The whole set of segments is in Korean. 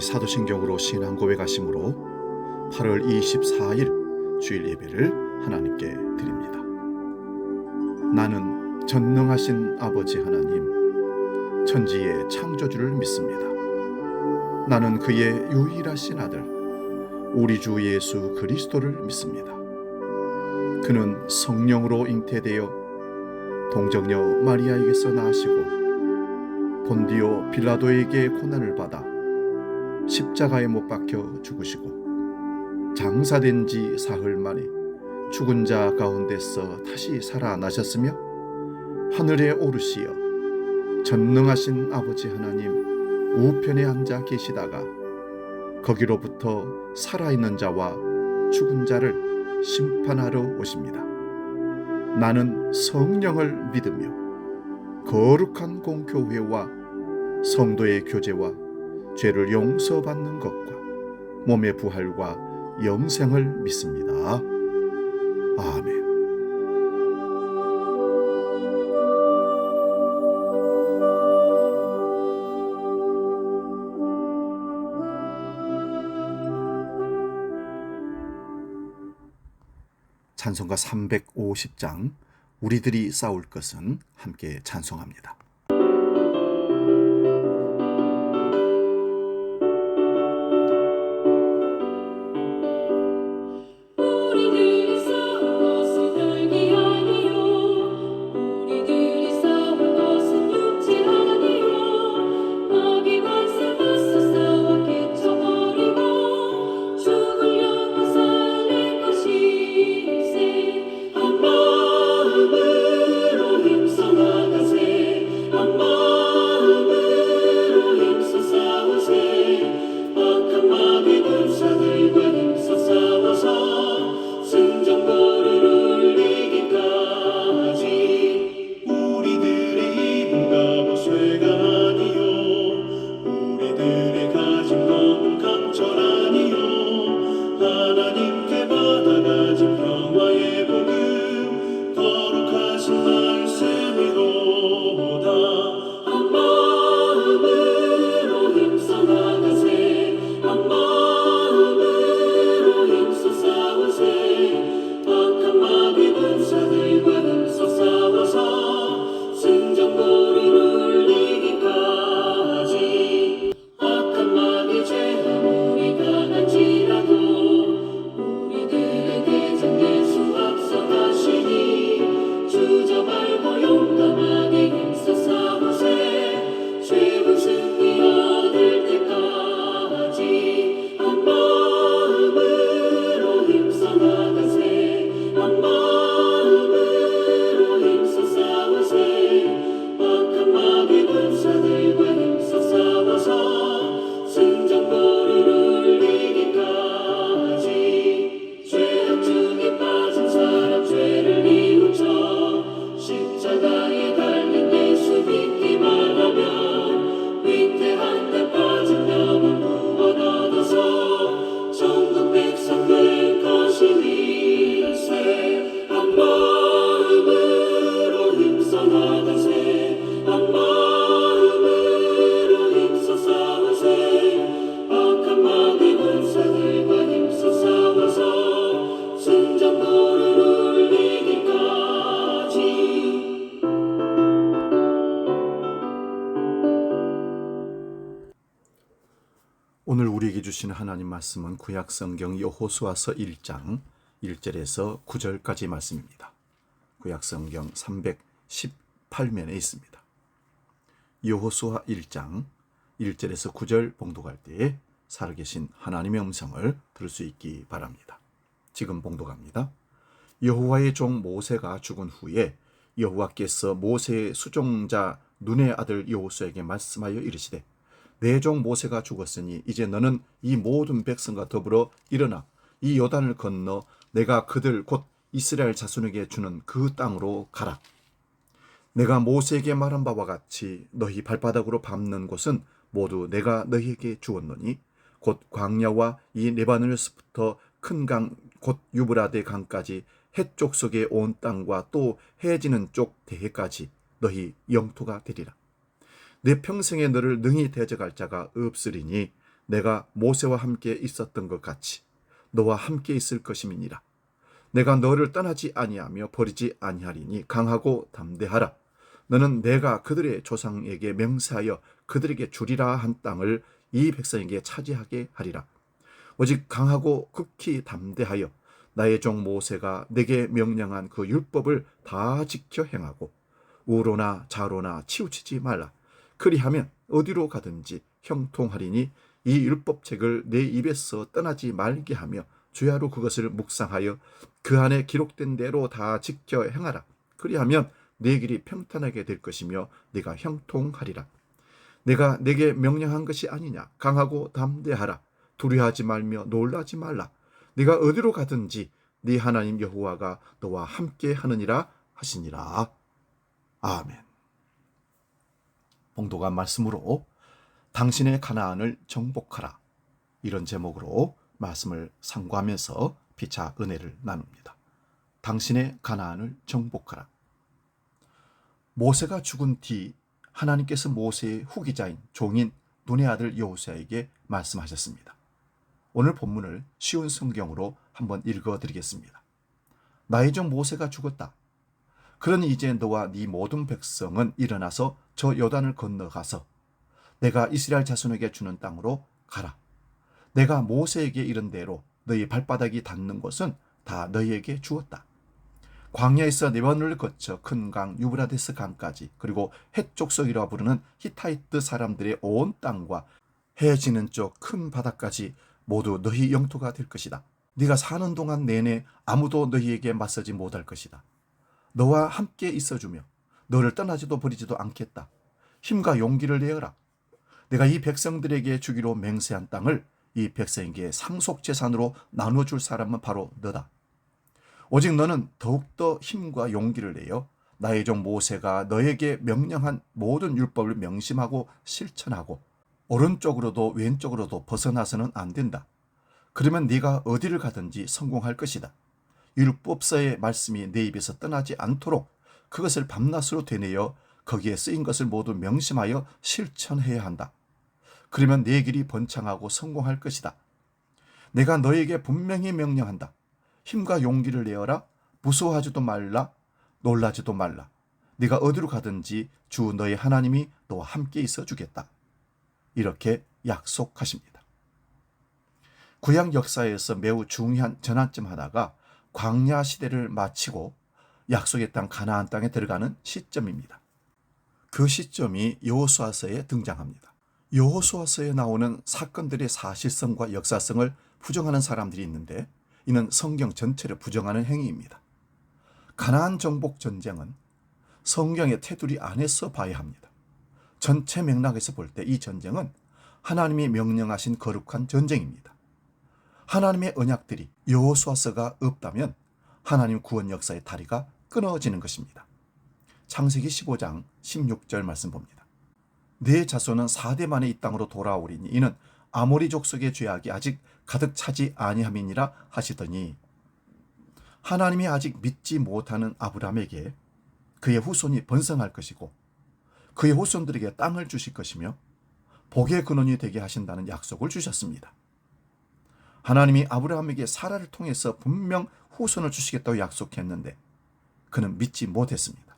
다시 사도신경으로 신앙 고백하심으로 8월 24일 주일 예배를 하나님께 드립니다. 나는 전능하신 아버지 하나님, 천지의 창조주를 믿습니다. 나는 그의 유일하신 아들, 우리 주 예수 그리스도를 믿습니다. 그는 성령으로 잉태되어 동정녀 마리아에게서 나시고 본디오 빌라도에게 고난을 받아 십자가에 못 박혀 죽으시고 장사된 지 사흘 만에 죽은 자 가운데서 다시 살아나셨으며 하늘에 오르시어 전능하신 아버지 하나님 우편에 앉아 계시다가 거기로부터 살아있는 자와 죽은 자를 심판하러 오십니다. 나는 성령을 믿으며 거룩한 공교회와 성도의 교제와 죄를 용서받는 것과 몸의 부활과 영생을 믿습니다. 아멘. 찬송가 350장 우리들이 싸울 것은 함께 찬송합니다. 오늘 우리에게 주시는 하나님 말씀은 구약성경 여호수아서 1장 1절에서 9절까지 말씀입니다. 구약성경 318면에 있습니다. 여호수아 1장 1절에서 9절 봉독할 때에 살아계신 하나님의 음성을 들을 수 있기 바랍니다. 지금 봉독합니다. 여호와의 종 모세가 죽은 후에 여호와께서 모세의 수종자 눈의 아들 여호수아에게 말씀하여 이르시되 내 종 모세가 죽었으니 이제 너는 이 모든 백성과 더불어 일어나 이 요단을 건너 내가 그들 곧 이스라엘 자손에게 주는 그 땅으로 가라. 내가 모세에게 말한 바와 같이 너희 발바닥으로 밟는 곳은 모두 내가 너희에게 주었노니 곧 광야와 이 레바논에서부터 큰 강 곧 유브라데 강까지 해쪽 속의 온 땅과 또 해지는 쪽 대해까지 너희 영토가 되리라. 내 평생에 너를 능히 대적할 자가 없으리니 내가 모세와 함께 있었던 것 같이 너와 함께 있을 것임이니라. 내가 너를 떠나지 아니하며 버리지 아니하리니 강하고 담대하라. 너는 내가 그들의 조상에게 맹세하여 그들에게 주리라 한 땅을 이 백성에게 차지하게 하리라. 오직 강하고 극히 담대하여 나의 종 모세가 내게 명령한 그 율법을 다 지켜 행하고 우로나 좌로나 치우치지 말라. 그리하면 어디로 가든지 형통하리니 이 율법책을 내 입에서 떠나지 말게 하며 주야로 그것을 묵상하여 그 안에 기록된 대로 다 지켜 행하라. 그리하면 내 길이 평탄하게 될 것이며 네가 형통하리라. 내가 내게 명령한 것이 아니냐. 강하고 담대하라. 두려워하지 말며 놀라지 말라. 네가 어디로 가든지 네 하나님 여호와가 너와 함께 하느니라 하시니라. 아멘. 봉독한 말씀으로 당신의 가나안을 정복하라, 이런 제목으로 말씀을 상고하면서 피차 은혜를 나눕니다. 당신의 가나안을 정복하라. 모세가 죽은 뒤 하나님께서 모세의 후기자인 종인 눈의 아들 여호수아에게 말씀하셨습니다. 오늘 본문을 쉬운 성경으로 한번 읽어드리겠습니다. 나의 종 모세가 죽었다. 그러니 이제 너와 네 모든 백성은 일어나서 저 요단을 건너가서 내가 이스라엘 자손에게 주는 땅으로 가라. 내가 모세에게 이른 대로 너희 발바닥이 닿는 곳은 다 너희에게 주었다. 광야에서 네번을 거쳐 큰 강 유브라데스 강까지, 그리고 헷족속이라 부르는 히타이트 사람들의 온 땅과 해 지는 쪽 큰 바다까지 모두 너희 영토가 될 것이다. 네가 사는 동안 내내 아무도 너희에게 맞서지 못할 것이다. 너와 함께 있어주며 너를 떠나지도 버리지도 않겠다. 힘과 용기를 내어라. 내가 이 백성들에게 주기로 맹세한 땅을 이 백성에게 상속재산으로 나눠줄 사람은 바로 너다. 오직 너는 더욱더 힘과 용기를 내어 나의 종 모세가 너에게 명령한 모든 율법을 명심하고 실천하고 오른쪽으로도 왼쪽으로도 벗어나서는 안 된다. 그러면 네가 어디를 가든지 성공할 것이다. 율법서의 말씀이 내 입에서 떠나지 않도록 그것을 밤낮으로 되뇌어 거기에 쓰인 것을 모두 명심하여 실천해야 한다. 그러면 내 길이 번창하고 성공할 것이다. 내가 너에게 분명히 명령한다. 힘과 용기를 내어라. 무서워하지도 말라. 놀라지도 말라. 네가 어디로 가든지 주 너의 하나님이 너와 함께 있어 주겠다. 이렇게 약속하십니다. 구약 역사에서 매우 중요한 전환점 하나가 광야 시대를 마치고 약속의 땅 가나안 땅에 들어가는 시점입니다. 그 시점이 여호수아서에 등장합니다. 여호수아서에 나오는 사건들의 사실성과 역사성을 부정하는 사람들이 있는데 이는 성경 전체를 부정하는 행위입니다. 가나안 정복 전쟁은 성경의 테두리 안에서 봐야 합니다. 전체 맥락에서 볼 때 이 전쟁은 하나님이 명령하신 거룩한 전쟁입니다. 하나님의 언약들이 여호수아서가 없다면 하나님 구원 역사의 다리가 끊어지는 것입니다. 창세기 15장 16절 말씀 봅니다. 네 자손은 4대 만에 이 땅으로 돌아오리니 이는 아모리 족속의 죄악이 아직 가득 차지 아니함이니라 하시더니, 하나님이 아직 믿지 못하는 아브라함에게 그의 후손이 번성할 것이고 그의 후손들에게 땅을 주실 것이며 복의 근원이 되게 하신다는 약속을 주셨습니다. 하나님이 아브라함에게 사라를 통해서 분명 후손을 주시겠다고 약속했는데 그는 믿지 못했습니다.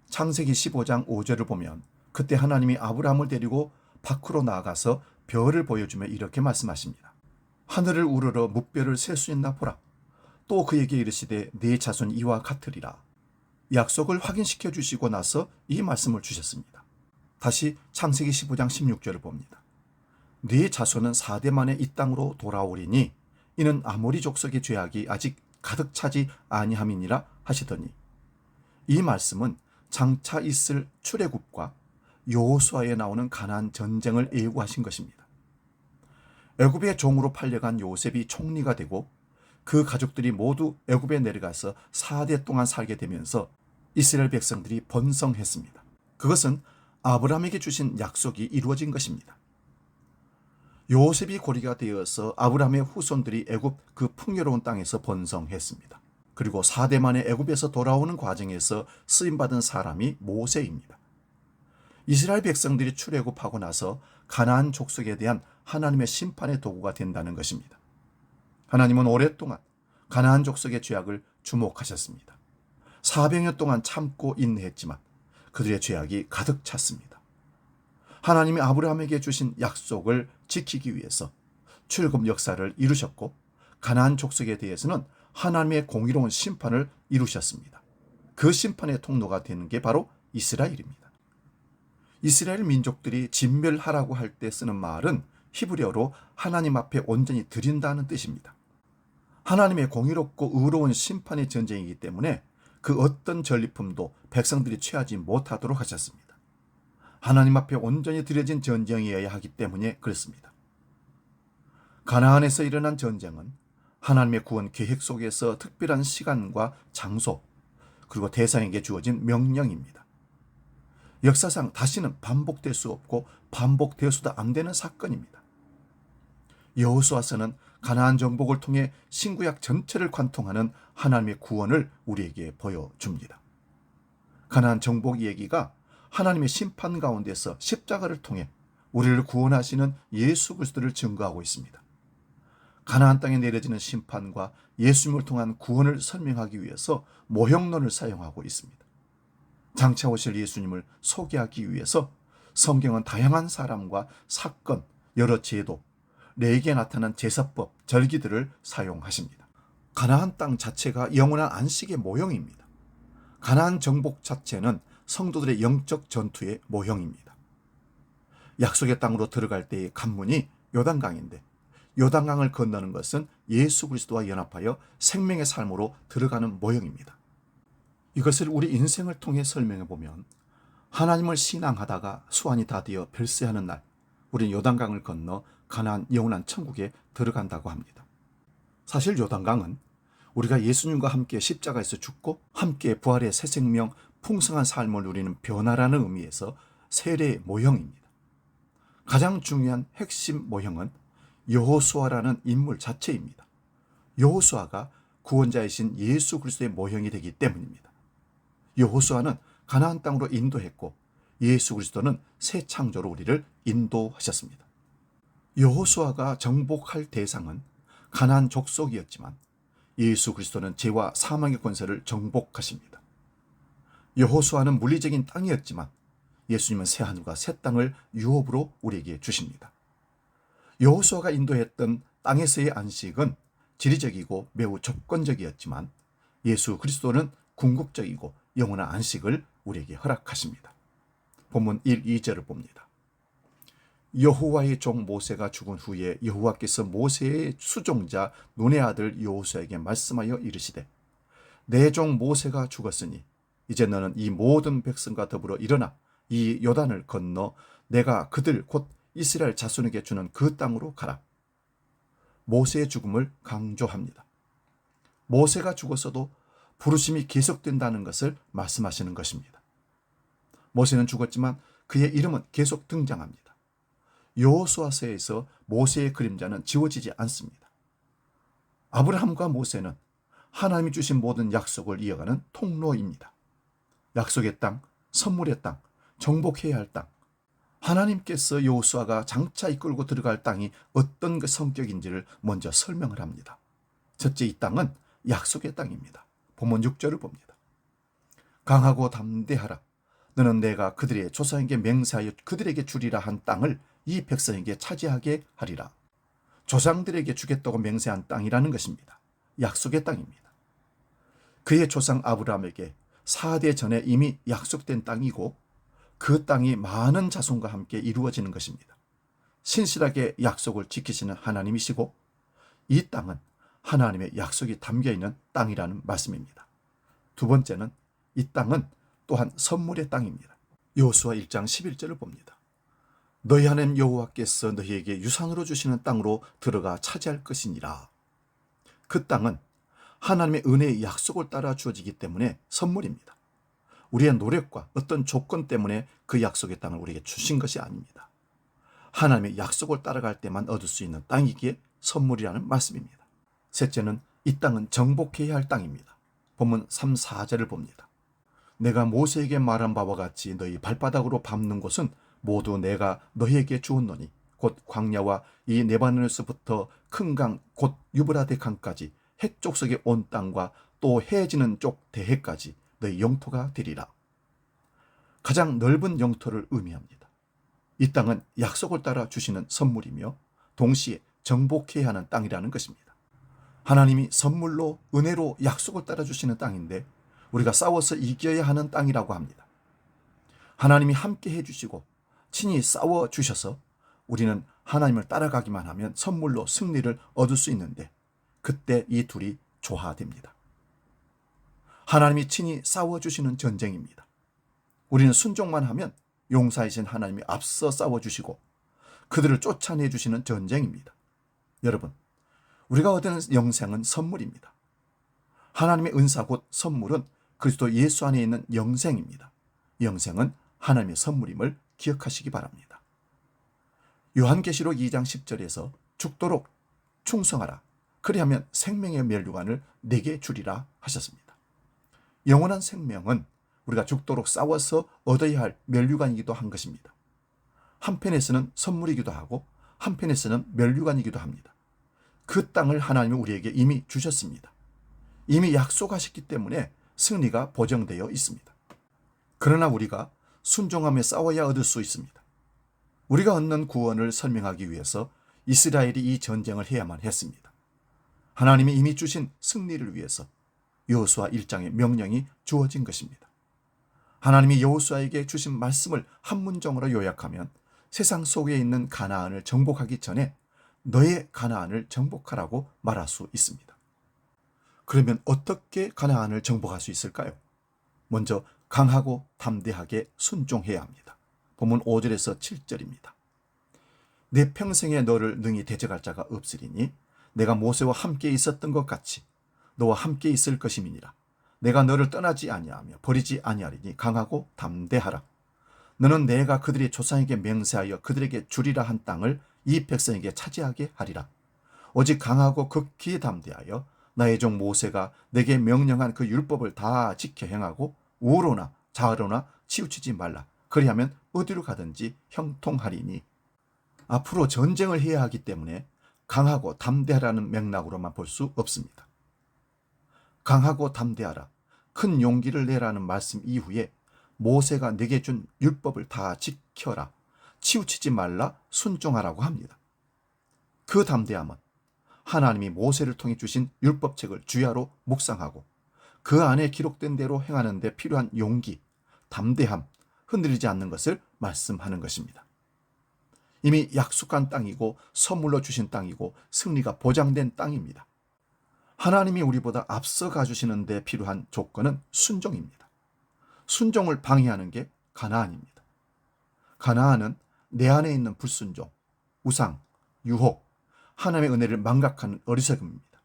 창세기 15장 5절을 보면 그때 하나님이 아브라함을 데리고 밖으로 나아가서 별을 보여주며 이렇게 말씀하십니다. 하늘을 우러러 뭇별을 셀 수 있나 보라. 또 그에게 이르시되 네 자손이 이와 같으리라. 약속을 확인시켜 주시고 나서 이 말씀을 주셨습니다. 다시 창세기 15장 16절을 봅니다. 네 자손은 4대 만에 이 땅으로 돌아오리니 이는 아모리 족속의 죄악이 아직 가득 차지 아니함이니라 하시더니, 이 말씀은 장차 있을 출애굽과 여호수아에 나오는 가나안 전쟁을 예고하신 것입니다. 애굽의 종으로 팔려간 요셉이 총리가 되고 그 가족들이 모두 애굽에 내려가서 4대 동안 살게 되면서 이스라엘 백성들이 번성했습니다. 그것은 아브라함에게 주신 약속이 이루어진 것입니다. 요셉이 고리가 되어서 아브라함의 후손들이 애굽 그 풍요로운 땅에서 번성했습니다. 그리고 4대 만에 애굽에서 돌아오는 과정에서 쓰임받은 사람이 모세입니다. 이스라엘 백성들이 출애굽하고 나서 가나안 족속에 대한 하나님의 심판의 도구가 된다는 것입니다. 하나님은 오랫동안 가나안 족속의 죄악을 주목하셨습니다. 400년 동안 참고 인내했지만 그들의 죄악이 가득 찼습니다. 하나님이 아브라함에게 주신 약속을 지키기 위해서 출애굽 역사를 이루셨고 가나안 족속에 대해서는 하나님의 공의로운 심판을 이루셨습니다. 그 심판의 통로가 되는 게 바로 이스라엘입니다. 이스라엘 민족들이 진멸하라고 할 때 쓰는 말은 히브리어로 하나님 앞에 온전히 드린다는 뜻입니다. 하나님의 공의롭고 의로운 심판의 전쟁이기 때문에 그 어떤 전리품도 백성들이 취하지 못하도록 하셨습니다. 하나님 앞에 온전히 드려진 전쟁이어야 하기 때문에 그렇습니다. 가나안에서 일어난 전쟁은 하나님의 구원 계획 속에서 특별한 시간과 장소 그리고 대상에게 주어진 명령입니다. 역사상 다시는 반복될 수 없고 반복되어서도 안 되는 사건입니다. 여호수아서는 가나안 정복을 통해 신구약 전체를 관통하는 하나님의 구원을 우리에게 보여줍니다. 가나안 정복 얘기가 하나님의 심판 가운데서 십자가를 통해 우리를 구원하시는 예수 그리스도를 증거하고 있습니다. 가나안 땅에 내려지는 심판과 예수님을 통한 구원을 설명하기 위해서 모형론을 사용하고 있습니다. 장차 오실 예수님을 소개하기 위해서 성경은 다양한 사람과 사건, 여러 제도, 레에게 나타난 제사법, 절기들을 사용하십니다. 가나안 땅 자체가 영원한 안식의 모형입니다. 가나안 정복 자체는 성도들의 영적 전투의 모형입니다. 약속의 땅으로 들어갈 때의 관문이 요단강인데 요단강을 건너는 것은 예수 그리스도와 연합하여 생명의 삶으로 들어가는 모형입니다. 이것을 우리 인생을 통해 설명해 보면 하나님을 신앙하다가 수완이 다 되어 별세하는 날 우리는 요단강을 건너 가나안 영원한 천국에 들어간다고 합니다. 사실 요단강은 우리가 예수님과 함께 십자가에서 죽고 함께 부활의 새 생명 풍성한 삶을 누리는 변화라는 의미에서 세례의 모형입니다. 가장 중요한 핵심 모형은 여호수아라는 인물 자체입니다. 여호수아가 구원자이신 예수 그리스도의 모형이 되기 때문입니다. 여호수아는 가나안 땅으로 인도했고 예수 그리스도는 새 창조로 우리를 인도하셨습니다. 여호수아가 정복할 대상은 가나안 족속이었지만 예수 그리스도는 죄와 사망의 권세를 정복하십니다. 여호수아는 물리적인 땅이었지만 예수님은 새 하늘과 새 땅을 유업으로 우리에게 주십니다. 여호수아가 인도했던 땅에서의 안식은 지리적이고 매우 조건적이었지만 예수 그리스도는 궁극적이고 영원한 안식을 우리에게 허락하십니다. 본문 1, 2절을 봅니다. 여호와의 종 모세가 죽은 후에 여호와께서 모세의 수종자 눈의 아들 여호수아에게 말씀하여 이르시되 내 종 모세가 죽었으니 이제 너는 이 모든 백성과 더불어 일어나 이 요단을 건너 내가 그들 곧 이스라엘 자손에게 주는 그 땅으로 가라. 모세의 죽음을 강조합니다. 모세가 죽었어도 부르심이 계속된다는 것을 말씀하시는 것입니다. 모세는 죽었지만 그의 이름은 계속 등장합니다. 여호수아서에서 모세의 그림자는 지워지지 않습니다. 아브라함과 모세는 하나님이 주신 모든 약속을 이어가는 통로입니다. 약속의 땅, 선물의 땅, 정복해야 할 땅, 하나님께서 여호수아가 장차 이끌고 들어갈 땅이 어떤 그 성격인지를 먼저 설명을 합니다. 첫째, 이 땅은 약속의 땅입니다. 본문 6절을 봅니다. 강하고 담대하라. 너는 내가 그들의 조상에게 맹세하여 그들에게 주리라 한 땅을 이 백성에게 차지하게 하리라. 조상들에게 주겠다고 맹세한 땅이라는 것입니다. 약속의 땅입니다. 그의 조상 아브라함에게 4대 전에 이미 약속된 땅이고 그 땅이 많은 자손과 함께 이루어지는 것입니다. 신실하게 약속을 지키시는 하나님이시고 이 땅은 하나님의 약속이 담겨있는 땅이라는 말씀입니다. 두 번째는 이 땅은 또한 선물의 땅입니다. 여호수아 1장 11절을 봅니다. 너희 하나님 여호와께서 너희에게 유산으로 주시는 땅으로 들어가 차지할 것이니라. 그 땅은 하나님의 은혜의 약속을 따라 주어지기 때문에 선물입니다. 우리의 노력과 어떤 조건 때문에 그 약속의 땅을 우리에게 주신 것이 아닙니다. 하나님의 약속을 따라갈 때만 얻을 수 있는 땅이기에 선물이라는 말씀입니다. 셋째는 이 땅은 정복해야 할 땅입니다. 본문 3, 4절을 봅니다. 내가 모세에게 말한 바와 같이 너희 발바닥으로 밟는 곳은 모두 내가 너희에게 주었노니 곧 광야와 이 네바노스부터 큰 강 곧 유브라데 강까지 해쪽석의 온 땅과 또 해지는 쪽 대해까지 너희 영토가 되리라. 가장 넓은 영토를 의미합니다. 이 땅은 약속을 따라 주시는 선물이며 동시에 정복해야 하는 땅이라는 것입니다. 하나님이 선물로 은혜로 약속을 따라 주시는 땅인데 우리가 싸워서 이겨야 하는 땅이라고 합니다. 하나님이 함께 해주시고 친히 싸워주셔서 우리는 하나님을 따라가기만 하면 선물로 승리를 얻을 수 있는데 그때 이 둘이 조화됩니다. 하나님이 친히 싸워주시는 전쟁입니다. 우리는 순종만 하면 용사이신 하나님이 앞서 싸워주시고 그들을 쫓아내주시는 전쟁입니다. 여러분, 우리가 얻는 영생은 선물입니다. 하나님의 은사 곧 선물은 그리스도 예수 안에 있는 영생입니다. 영생은 하나님의 선물임을 기억하시기 바랍니다. 요한계시록 2장 10절에서 죽도록 충성하라. 그리하면 생명의 면류관을 내게 주리라 하셨습니다. 영원한 생명은 우리가 죽도록 싸워서 얻어야 할 면류관이기도 한 것입니다. 한편에서는 선물이기도 하고 한편에서는 면류관이기도 합니다. 그 땅을 하나님이 우리에게 이미 주셨습니다. 이미 약속하셨기 때문에 승리가 보장되어 있습니다. 그러나 우리가 순종하며 싸워야 얻을 수 있습니다. 우리가 얻는 구원을 설명하기 위해서 이스라엘이 이 전쟁을 해야만 했습니다. 하나님이 이미 주신 승리를 위해서 여호수아 1장의 명령이 주어진 것입니다. 하나님이 여호수아에게 주신 말씀을 한 문장으로 요약하면 세상 속에 있는 가나안을 정복하기 전에 너의 가나안을 정복하라고 말할 수 있습니다. 그러면 어떻게 가나안을 정복할 수 있을까요? 먼저 강하고 담대하게 순종해야 합니다. 본문 5절에서 7절입니다. 내 평생에 너를 능히 대적할 자가 없으리니 내가 모세와 함께 있었던 것 같이 너와 함께 있을 것임이니라. 내가 너를 떠나지 아니하며 버리지 아니하리니 강하고 담대하라. 너는 내가 그들의 조상에게 맹세하여 그들에게 주리라 한 땅을 이 백성에게 차지하게 하리라. 오직 강하고 극히 담대하여 나의 종 모세가 내게 명령한 그 율법을 다 지켜 행하고 우로나 좌로나 치우치지 말라. 그리하면 어디로 가든지 형통하리니. 앞으로 전쟁을 해야 하기 때문에 강하고 담대하라는 맥락으로만 볼 수 없습니다. 강하고 담대하라, 큰 용기를 내라는 말씀 이후에 모세가 내게 준 율법을 다 지켜라, 치우치지 말라, 순종하라고 합니다. 그 담대함은 하나님이 모세를 통해 주신 율법책을 주야로 묵상하고 그 안에 기록된 대로 행하는 데 필요한 용기, 담대함, 흔들리지 않는 것을 말씀하는 것입니다. 이미 약속한 땅이고 선물로 주신 땅이고 승리가 보장된 땅입니다. 하나님이 우리보다 앞서 가주시는 데 필요한 조건은 순종입니다. 순종을 방해하는 게 가나안입니다. 가나안은 내 안에 있는 불순종, 우상, 유혹, 하나님의 은혜를 망각하는 어리석음입니다.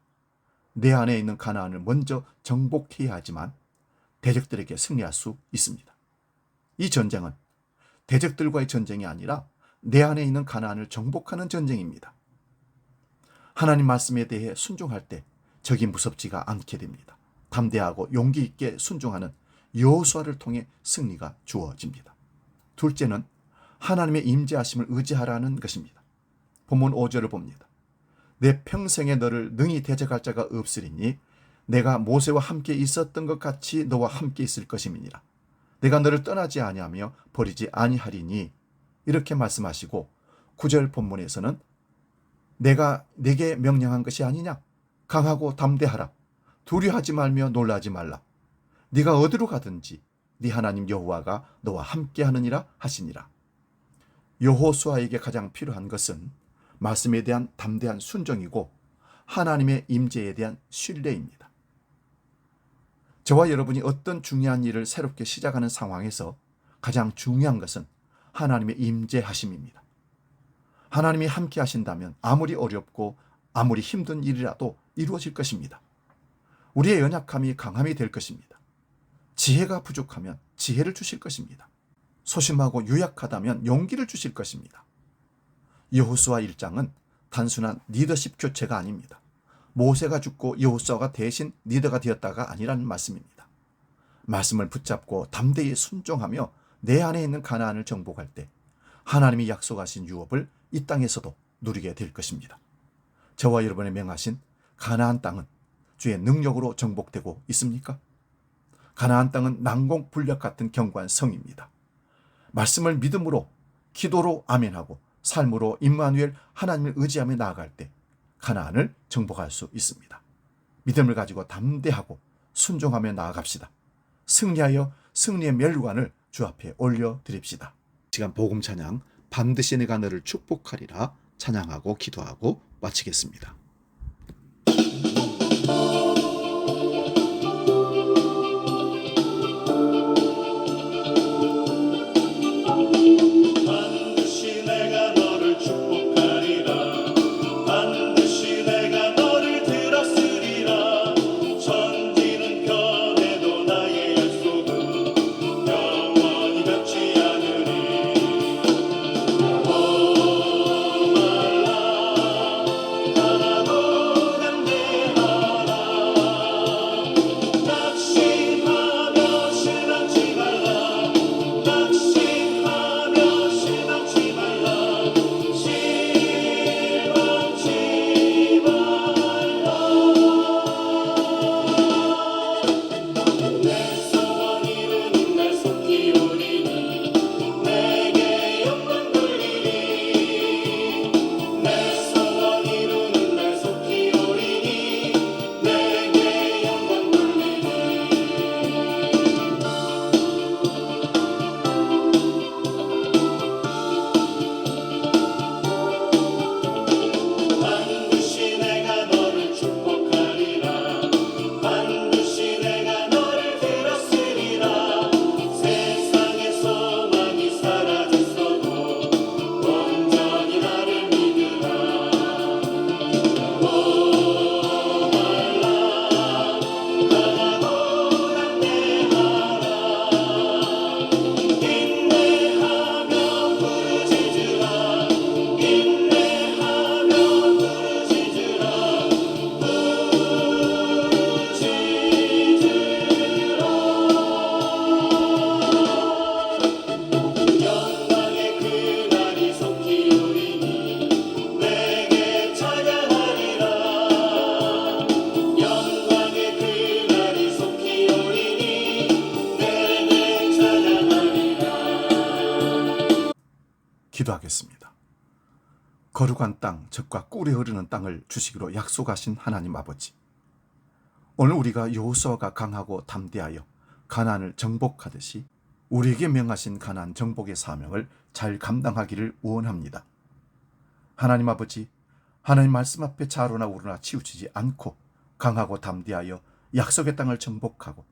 내 안에 있는 가나안을 먼저 정복해야 하지만 대적들에게 승리할 수 있습니다. 이 전쟁은 대적들과의 전쟁이 아니라 내 안에 있는 가나안을 정복하는 전쟁입니다. 하나님 말씀에 대해 순종할 때 적이 무섭지가 않게 됩니다. 담대하고 용기 있게 순종하는 여호수아를 통해 승리가 주어집니다. 둘째는 하나님의 임재하심을 의지하라는 것입니다. 본문 5절을 봅니다. 내 평생에 너를 능히 대적할 자가 없으리니 내가 모세와 함께 있었던 것 같이 너와 함께 있을 것임이니라. 내가 너를 떠나지 아니하며 버리지 아니하리니. 이렇게 말씀하시고 9절 본문에서는 내가 내게 명령한 것이 아니냐, 강하고 담대하라, 두려워하지 말며 놀라지 말라. 네가 어디로 가든지 네 하나님 여호와가 너와 함께 하느니라 하시니라. 여호수아에게 가장 필요한 것은 말씀에 대한 담대한 순종이고 하나님의 임재에 대한 신뢰입니다. 저와 여러분이 어떤 중요한 일을 새롭게 시작하는 상황에서 가장 중요한 것은 하나님의 임재하심입니다. 하나님이 함께 하신다면 아무리 어렵고 아무리 힘든 일이라도 이루어질 것입니다. 우리의 연약함이 강함이 될 것입니다. 지혜가 부족하면 지혜를 주실 것입니다. 소심하고 유약하다면 용기를 주실 것입니다. 여호수아 1장은 단순한 리더십 교체가 아닙니다. 모세가 죽고 여호수아가 대신 리더가 되었다가 아니라는 말씀입니다. 말씀을 붙잡고 담대히 순종하며 내 안에 있는 가나안을 정복할 때 하나님이 약속하신 유업을 이 땅에서도 누리게 될 것입니다. 저와 여러분의 명하신 가나안 땅은 주의 능력으로 정복되고 있습니까? 가나안 땅은 난공불락 같은 견고한 성입니다. 말씀을 믿음으로 기도로 아멘하고 삶으로 임마누엘 하나님을 의지하며 나아갈 때 가나안을 정복할 수 있습니다. 믿음을 가지고 담대하고 순종하며 나아갑시다. 승리하여 승리의 멸관을 주 앞에 올려드립시다. 시간 복음 찬양 반드시 내가 너를 축복하리라 찬양하고 기도하고 마치겠습니다. 반드시 내가 너를 축복하리라. 반드시 내가 너를 들었으리라. 천지는 변해도 나의 약속은 영원히 변치 않으리. 강하고 담대하라. 낙심하며 실망치 말라. 낙심하며 실망치 말라. 실망치 말라. 내 소원 이루는 날 속히 오리니 내게 영광 돌리리. 내 소원 이루는 날 속히 오리니 내게 영광 돌리리. 반드시 내가 너를 축복하리라. 반드시 내가 너를 들었으리라. 세상의 소망이 사라졌어도 온전히 나를 믿으라. 강하고 담대하라. 인내하며 부르짖으라. 인내하며 부르짖으라. 영광의 그날이 속히 오리니 내게 찬양하리라. 영광의 그날이 속히 오리니 내게 찬양하리라. 기도하겠습니다. 거룩한 땅, 적과 꿀이 흐르는 땅을 주시기로 약속하신 하나님 아버지, 오늘 우리가 여호수아가 강하고 담대하여 가나안을 정복하듯이 우리에게 명하신 가나안 정복의 사명을 잘 감당하기를 원합니다. 하나님 아버지, 하나님 말씀 앞에 좌로나 우로나 치우치지 않고 강하고 담대하여 약속의 땅을 정복하고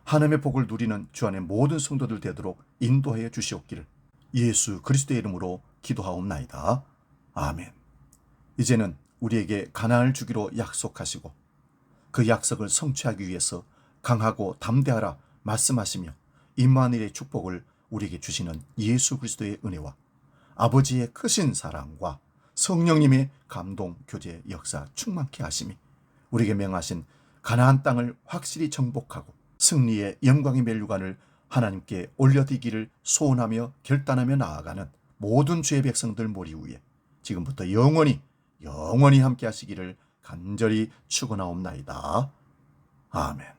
하나님의 복을 누리는 주 안의 모든 성도들 되도록 인도하여 주시옵기를 예수 그리스도의 이름으로 기도하옵나이다. 아멘. 이제는 우리에게 가나안을 주기로 약속하시고 그 약속을 성취하기 위해서 강하고 담대하라 말씀하시며 임마누엘의 축복을 우리에게 주시는 예수 그리스도의 은혜와 아버지의 크신 사랑과 성령님의 감동, 교제, 역사 충만케 하심이 우리에게 명하신 가나안 땅을 확실히 정복하고 승리의 영광의 멸류관을 하나님께 올려드리기를 소원하며 결단하며 나아가는 모든 주의 백성들 머리 위에 지금부터 영원히 함께 하시기를 간절히 축원하옵나이다. 아멘.